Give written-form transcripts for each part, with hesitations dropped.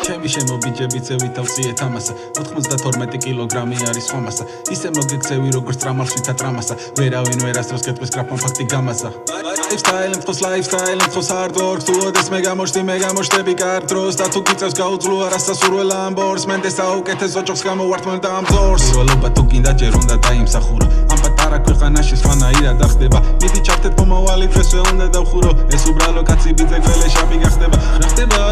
ჩემი შემობიჯები წევით დავწიეთ ამასა 92 კილოგრამი არის ხომასა ისე მოგექცევი როგორც ტრამალშითა ტრამასა ვერავინ ვერასდროს გეტყვის გრაფონ ფაქტი გამასა lifestyle მწოს hard work თუ ოდეს მე გამოშტები კარგ დროს და თუ გიწევს გაუძლო არასასურველ ამბორს მენდე საუკეთეს ოჯახს გამოვართ მან და ამ ზორს პირველობა თუ გინდა ჯერ უნდა დაიმსახურო ამ პატარა ქვეყანაში სხვანაირად ახდება მიდი ჩავთეთ მომავალი დღესვე უნდა დავხურო ეს უბრალო კაცი ბიძე გველე შაპი გახდება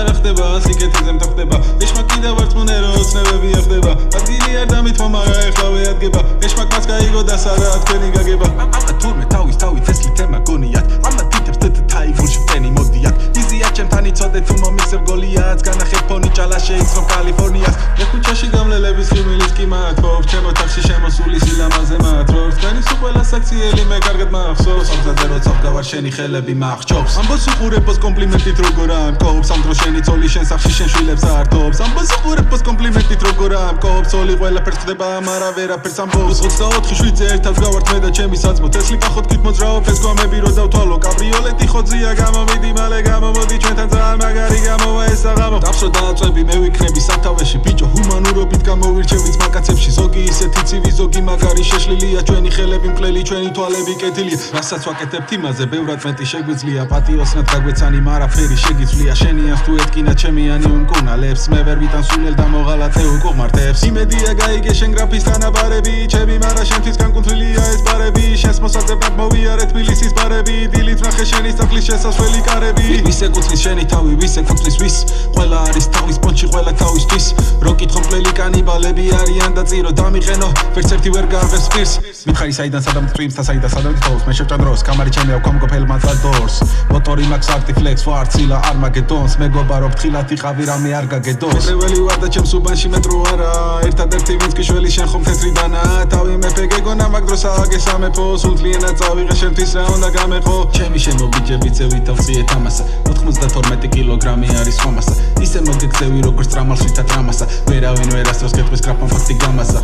რა ხდება სიკეთეზე მთავდება ეშმაკ კიდე ვარწმუნე რომ ოცნებები ახდება ადგილი არ დამithვა მაგრამ ეხლავე ადგება ეშმაკმაც გაიგო და სადაა თქვენი გაგება ამა თურმე თავის თესლი თემა გონიათ ამა თითებს თაიგულში ფენი მოდიათ იზია ჩემთან იცოდე თუ მომისებ გოლიათს განახეთ ფონი ჭალა შეიცრომ კალიფორნიას მე ქუჩაში გამლელების ხიმილის კი მათბობს ჩემო თახში შემოსული სილამაზე მათრობს თქვენი სულ ყველა საქციელი მე კარგად მახსოვს სამზადე როცა ვგავარ შენი ხელები მახჩობს ამბოს უყურებოს კომპლიმენტით როგორ ამკობს ამ დროს შენი ცოლი შენ სახში შენ შვილებს არტობს ამბოს უყურებოს კომპლიმენტით როგორ ამკობს ცოლი ყველაფერს ხდება მაგრამ ვერაფერს ამბობს 24 შვიდზე ერთად ვგავართ მე და ჩემი საძმო თესლი კახოთქით მოძრაობ ეს გვამები რო დავთვალო კაბრიოლეტი ხოძია გამომიდი მალე გამომოდი ჩვენთან ძალიან მაგარი გამოვა ეს აღამო დავსო დააწვევი მე ვიქნები სათავეში ბიჭო ჰუმანურობით გამოვირჩევი ძმაკაცებში ზოგი ისეთი ცივი ზოგი მაგარი შეშლილია ჩვენი ხელები მკვლელი ჩვენი თვალები კეთილია რასაც ვაკეთებთ იმაზე ბევრად მეტი შეგვიძლია პატიოსნად გაგვეცანი მარაფერი შეგიძლია შენიას თუ ეთკინა ჩემიანი უმკურნალებს მე ვერ ვიტან სულელ და მოღალატე უკუღმართებს იმედია გაიგე შენ გრაფის თანაბარები ჩემი მარა შენთვის განკუთვნილია ეს ბარები შენს მოსაძებნად მოვიარე თბილისის ბარები დილით ნახე შენი სახლის შესასვლელი კარები ვის ეკუთვნის შენი თავი ვის ეკუთვნის ვის ყველა არის თავის პონჩი ყველა თავისთვის რო კითხო მკვლელი კანიბალები არიან და წირო დამიყენო ვერც ერთი ვერ გააღებს პირს მითხარი საიდან სადამ წვიმს და საიდან სადამ თოვს მე შევჭა დროს კამარი ჩემი ავკომგოფელ მატადორს მოტორი მაქვს არტიფლექს ვარცილა არმაგედონს მეგობარო ფრთხილად იყავი რამე არ გაგედოს მეტრეველი ვარ და ჩემს უბანში მეტრო არა ერთადერთი ვინც კი შველი შენ ხომ თეთრიდანა თავი მეფე გეგონა მაგ დროს ააგე სამეფო სულთლიანად წავიღე შენთვის რა უნდა გამეყო ჩემი შემობიჯები წევით დავწიეთ ამასა 92 კილოგრამი არის ხომასა ისე მოგექცევი როგორც ტრამალშითა ტრამასა ვერავინ ვერასდროს გეტყვის გრაფონ ფაქტი გამასა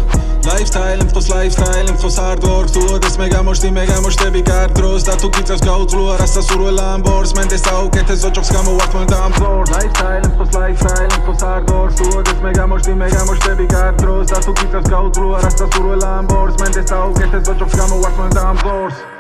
lifestyle მწოს hard work თუ ოდეს მე გამოშტები კარგ დროს და თუ გიწევს გაუძლო არასასურველ ამბორს მენდე საუკეთეს ოჯახს გამოვართ მან და ამ ზორს lifestyle მწოს hard work თუ ოდეს მე გამოშტები კარგ დროს და თუ გიწევს გაუძლო არასასურველ ამბორს მენდე საუკეთეს ოჯახს გამოვართ მან და ამ ზორს